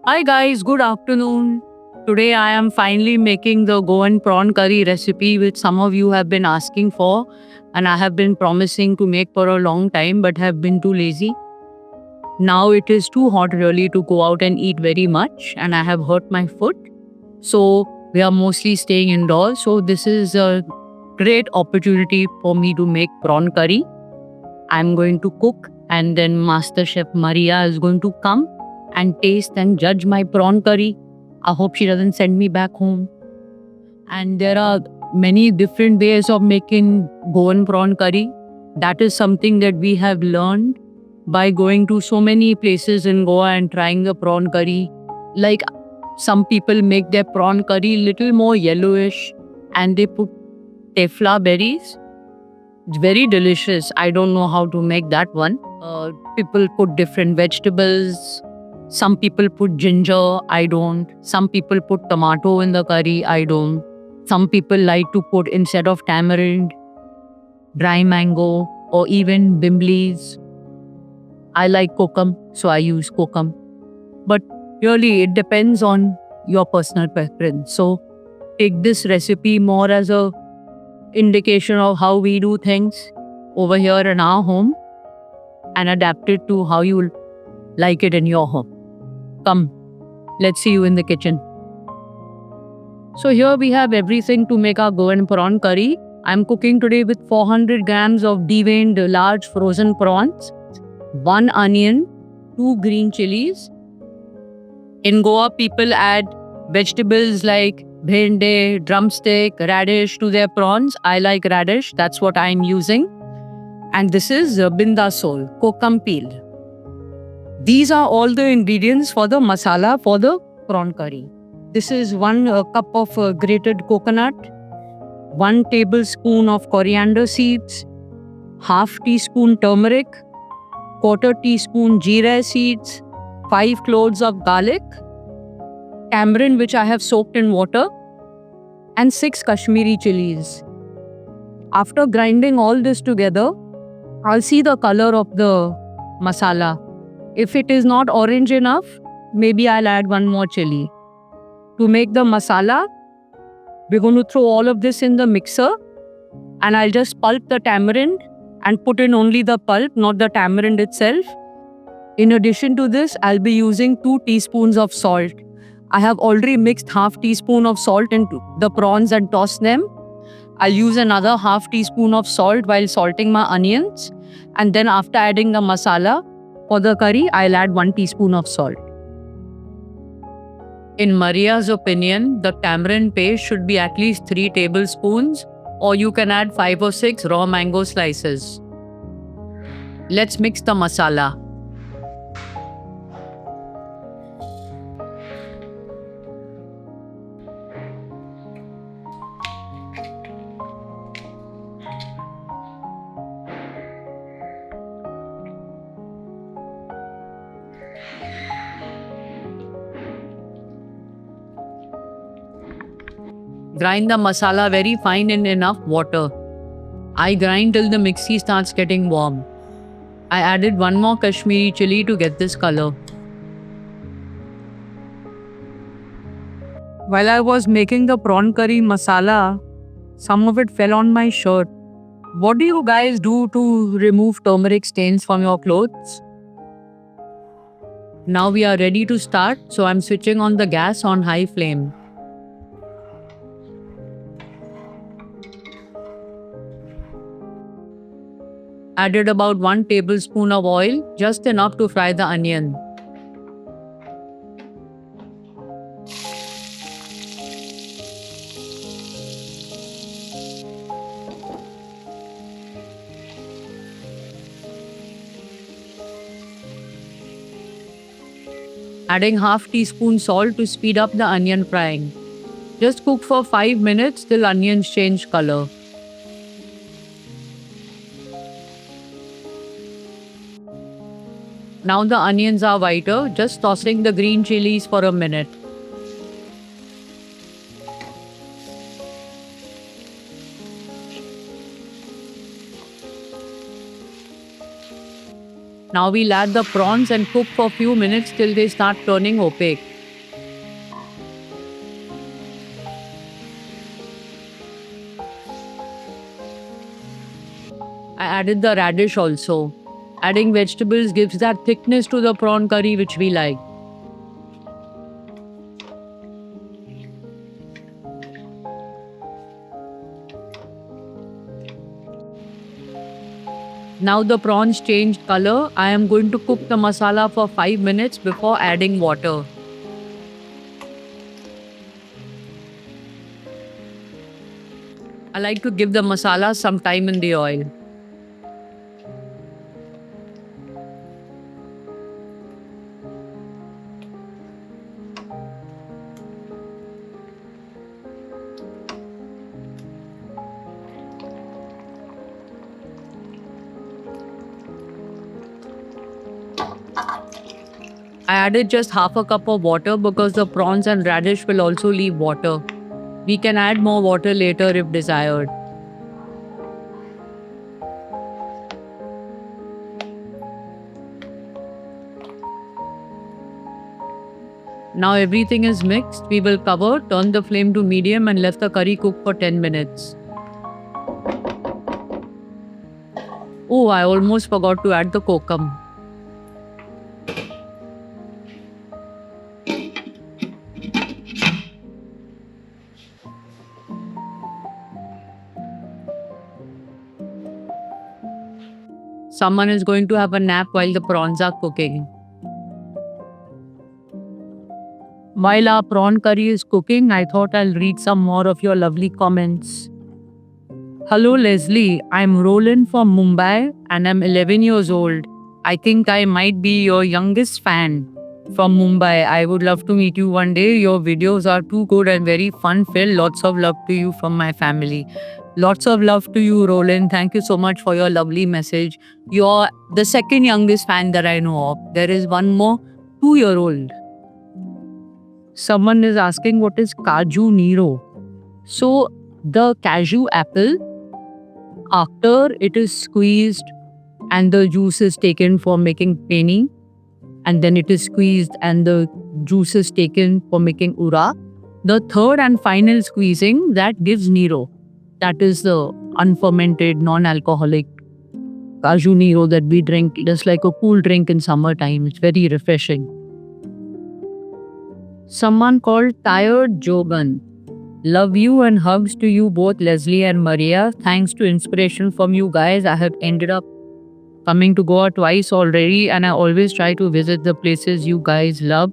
Hi guys, good afternoon. Today I am finally making the Goan prawn curry recipe which some of you have been asking for and I have been promising to make for a long time but have been too lazy. Now it is too hot really to go out and eat very much and I have hurt my foot. So we are mostly staying indoors. So this is a great opportunity for me to make prawn curry. I'm going to cook and then Master Chef Maria is going to come and taste and judge my prawn curry. I hope she doesn't send me back home. And there are many different ways of making Goan prawn curry. That is something that we have learned by going to so many places in Goa and trying the prawn curry. Like some people make their prawn curry little more yellowish and they put tefla berries. It's very delicious. I don't know how to make that one. People put different vegetables. Some people put ginger. I don't. Some people put tomato in the curry. I don't. Some people like to put instead of tamarind, dry mango, or even bimblis. I like kokum, so I use kokum. But really, it depends on your personal preference. So take this recipe more as a indication of how we do things over here in our home and adapt it to how you like it in your home. Come, let's see you in the kitchen. So here we have everything to make our Goan prawn curry. I'm cooking today with 400 grams of deveined large frozen prawns, 1 onion, 2 green chilies. In Goa, people add vegetables like bhende, drumstick, radish to their prawns. I like radish. That's what I'm using. And this is bindasol, kokum peel. These are all the ingredients for the masala for the prawn curry. This is 1 cup of grated coconut, 1 tablespoon of coriander seeds, half teaspoon turmeric, quarter teaspoon jeera seeds, 5 cloves of garlic, tamarind which I have soaked in water, and 6 Kashmiri chilies. After grinding all this together, I'll see the color of the masala. If it is not orange enough, maybe I'll add 1 more chili. To make the masala, we're going to throw all of this in the mixer and I'll just pulp the tamarind and put in only the pulp, not the tamarind itself. In addition to this, I'll be using 2 teaspoons of salt. I have already mixed half teaspoon of salt into the prawns and tossed them. I'll use another half teaspoon of salt while salting my onions. And then after adding the masala for the curry, I'll add 1 teaspoon of salt. In Maria's opinion, the tamarind paste should be at least 3 tablespoons, or you can add 5 or 6 raw mango slices. Let's mix the masala. Grind the masala very fine in enough water. I grind till the mixie starts getting warm. I added 1 more Kashmiri chili to get this color. While I was making the prawn curry masala, some of it fell on my shirt. What do you guys do to remove turmeric stains from your clothes? Now we are ready to start, so I'm switching on the gas on high flame. Added about 1 tablespoon of oil, just enough to fry the onion. Adding half teaspoon salt to speed up the onion frying. Just cook for 5 minutes till onions change color. Now the onions are whiter, just tossing the green chilies for a minute. Now we'll add the prawns and cook for a few minutes till they start turning opaque. added the radish also. Adding vegetables gives that thickness to the prawn curry which we like. Now the prawns changed color. I am going to cook the masala for 5 minutes before adding water. I like to give the masala some time in the oil. I added just half a cup of water because the prawns and radish will also leave water. We can add more water later if desired. Now everything is mixed. We will cover, turn the flame to medium and let the curry cook for 10 minutes. Oh, I almost forgot to add the kokum. Someone is going to have a nap while the prawns are cooking. While our prawn curry is cooking, I thought I'll read some more of your lovely comments. Hello Leslie, I'm Roland from Mumbai and I'm 11 years old. I think I might be your youngest fan from Mumbai. I would love to meet you one day. Your videos are too good and very fun filled. Lots of love to you from my family. Lots of love to you, Roland. Thank you so much for your lovely message. You're the second youngest fan that I know of. There is one more 2-year-old. Someone is asking what is Kaju Nero. So the cashew apple, after it is squeezed and the juice is taken for making peni, and then it is squeezed and the juice is taken for making ura, the third and final squeezing that gives Nero. That is the unfermented, non-alcoholic Kaju Nero that we drink just like a cool drink in summertime. It's very refreshing. Someone called Tired Jogan. Love you and hugs to you both, Leslie and Maria. Thanks to inspiration from you guys, I have ended up coming to Goa twice already and I always try to visit the places you guys love.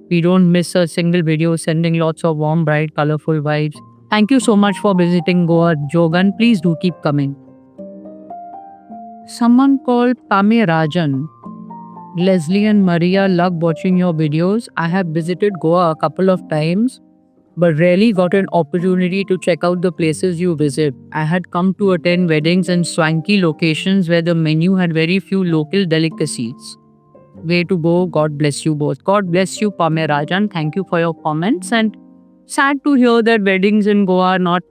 We don't miss a single video, sending lots of warm, bright, colorful vibes. Thank you so much for visiting Goa, Jogan. Please do keep coming. Someone called Pame Rajan. Leslie and Maria, love watching your videos. I have visited Goa a couple of times, but rarely got an opportunity to check out the places you visit. I had come to attend weddings in swanky locations where the menu had very few local delicacies. Way to go. God bless you both. God bless you, Pame Rajan. Thank you for your comments. And sad to hear that weddings in Goa are not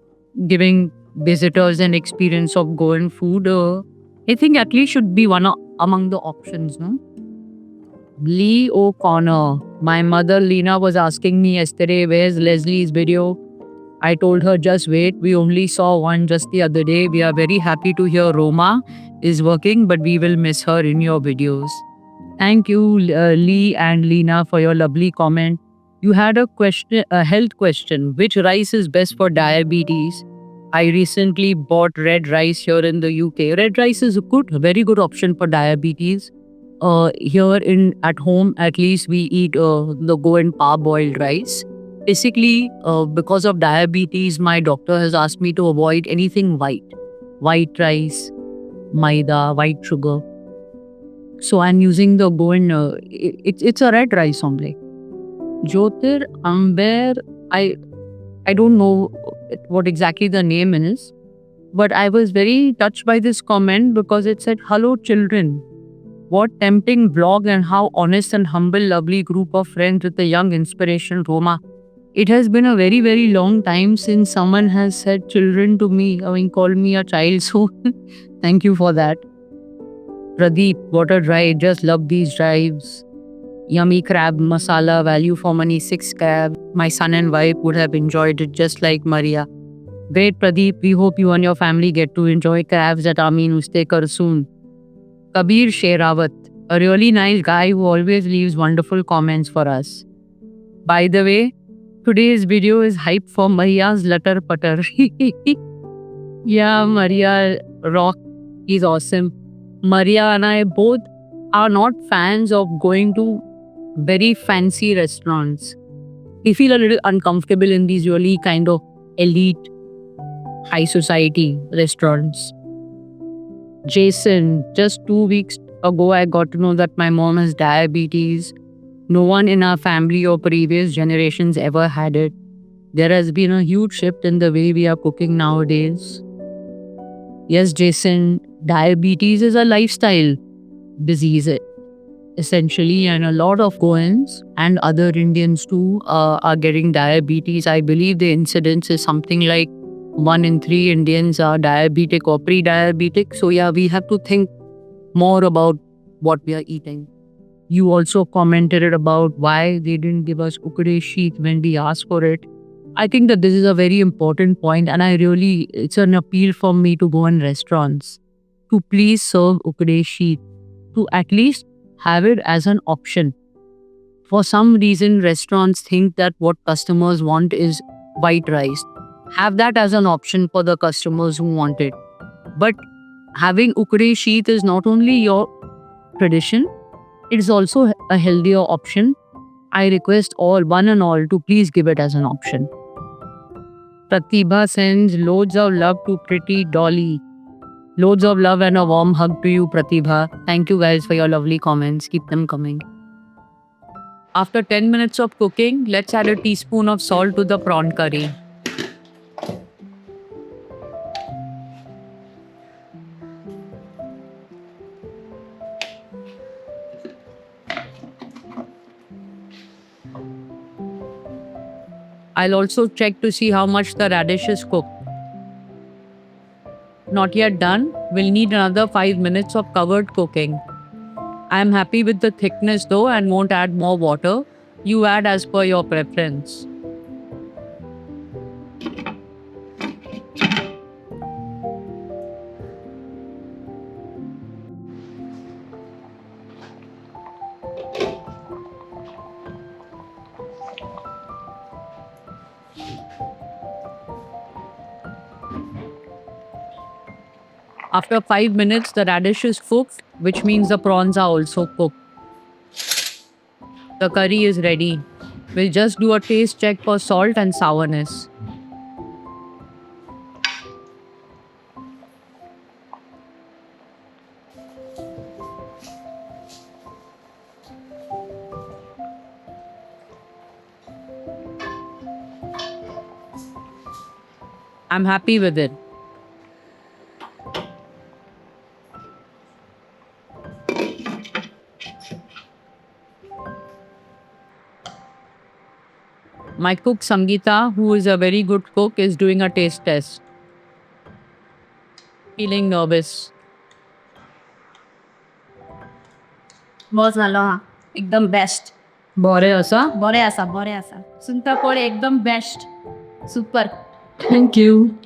giving visitors an experience of Goan food. I think at least should be one among the options, no? Lee O'Connor. My mother Lena was asking me yesterday, where's Leslie's video? I told her just wait. We only saw one just the other day. We are very happy to hear Roma is working, but we will miss her in your videos. Thank you, Lee and Lena, for your lovely comment. You had a health question. Which rice is best for diabetes? I recently bought red rice here in the UK. Red rice is a very good option for diabetes. Here at home, at least we eat the Goan parboiled rice. Basically, because of diabetes, my doctor has asked me to avoid anything white rice, maida, white sugar. So I'm using the Goan. It's a red rice only. Jyotir Amber, I don't know what exactly the name is, but I was very touched by this comment because it said, "Hello children. What tempting vlog and how honest and humble, lovely group of friends with the young inspiration Roma." It has been a very, very long time since someone has said children to me. I mean, called me a child. So thank you for that. Pradeep, what a drive. Just love these drives. Yummy crab masala, value for money, 6 crab. My son and wife would have enjoyed it just like Maria. Great, Pradeep. We hope you and your family get to enjoy crabs at Amin Ustekar soon. Kabir Sherawat, a really nice guy who always leaves wonderful comments for us. By the way, today's video is hype for Maria's Lutter Putter. Yeah, Maria rock is awesome. Maria and I both are not fans of going to very fancy restaurants. We feel a little uncomfortable in these really kind of elite, high society restaurants. Jason, just 2 weeks ago, I got to know that my mom has diabetes. No one in our family or previous generations ever had it. There has been a huge shift in the way we are cooking nowadays. Yes, Jason, diabetes is a lifestyle disease essentially, and a lot of Goans and other Indians too are getting diabetes. I believe the incidence is something like 1 in 3 Indians are diabetic or pre-diabetic. So yeah, we have to think more about what we are eating. You also commented about why they didn't give us ukde sheet when we asked for it. I think that this is a very important point, and it's an appeal for me to go in restaurants to please serve ukde sheet, to at least have it as an option. For some reason, restaurants think that what customers want is white rice. Have that as an option for the customers who want it. But having ukde sheet is not only your tradition, it is also a healthier option. I request one and all, to please give it as an option. Pratibha sends loads of love to Pretty Dolly. Loads of love and a warm hug to you, Pratibha. Thank you guys for your lovely comments. Keep them coming. After 10 minutes of cooking, let's add a teaspoon of salt to the prawn curry. I'll also check to see how much the radish is cooked. Not yet done. We'll need another 5 minutes of covered cooking. I am happy with the thickness though and won't add more water. You add as per your preference. After 5 minutes, the radish is cooked, which means the prawns are also cooked. The curry is ready. We'll just do a taste check for salt and sourness. I'm happy with it. My cook Sangeeta, who is a very good cook, is doing a taste test. Feeling nervous. बहुत झालं हा एकदम best बरे असा? बरे आसा सुनता पळे एकदम best super Thank you.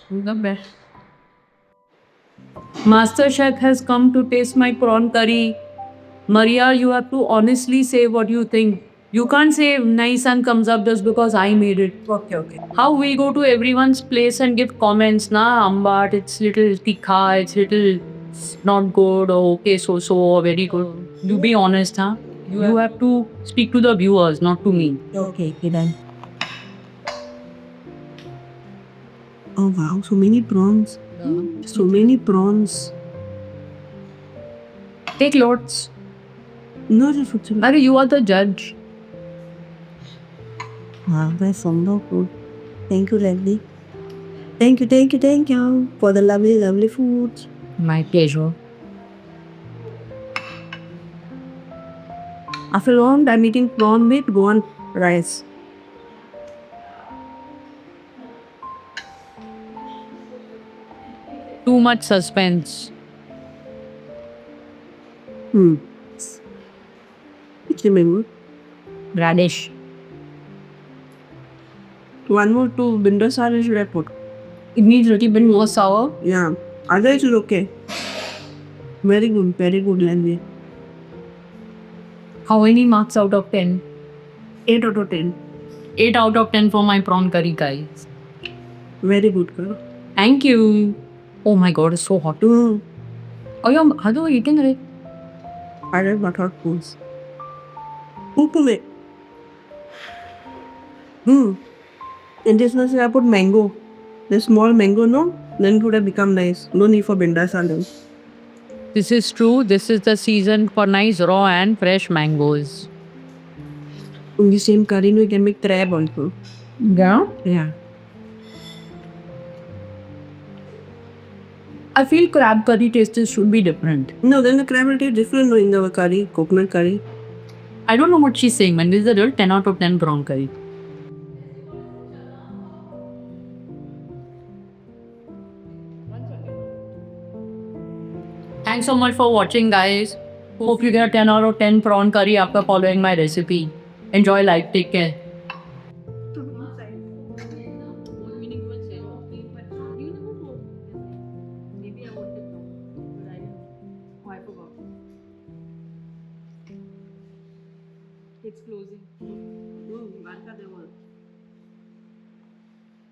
The best. Master Chef has come to taste my prawn curry. Maria, you have to honestly say what you think. You can't say nice and comes up just because I made it. Okay. How we go to everyone's place and give comments, na ambat, it's little tikha, it's little not good, or okay, so or very good. You be honest, huh? You have to speak to the viewers, not to me. Okay, done. Oh wow, so many prawns. So many prawns. Take lots. No, just put some. Are you are the judge. Wow, that's so good. Thank you, Leslie. Thank you for the lovely food. My pleasure. After long, I'm eating prawn with Goan rice. Too much suspense. It's remember. Radish. One more to Bindasar should I put? It needs a little bit more sour. Yeah. Otherwise it's okay. Very good, Lenny. How many marks out of 10? 8 out of 10. 8 out of 10 for my prawn curry, guys. Very good, girl. Thank you. Oh my god, it's so hot. Mm. Oh, how are you eating it? I like butter foods. Upume. In this one, I put mango. The small mango, no? Then it would have become nice. No need for Bindasar then. This is true. This is the season for nice raw and fresh mangoes. In the same curry, we can make crab also. Yeah? Yeah. I feel crab curry tastes should be different. No, then the crab will taste different in the curry, coconut curry. I don't know what she's saying, man. This is a real 10 out of 10 prawn curry. Thanks so much for watching, guys. Hope you get a 10 out of 10 prawn curry after following my recipe. Enjoy life. Take care. It's closing. No, Varka, they were.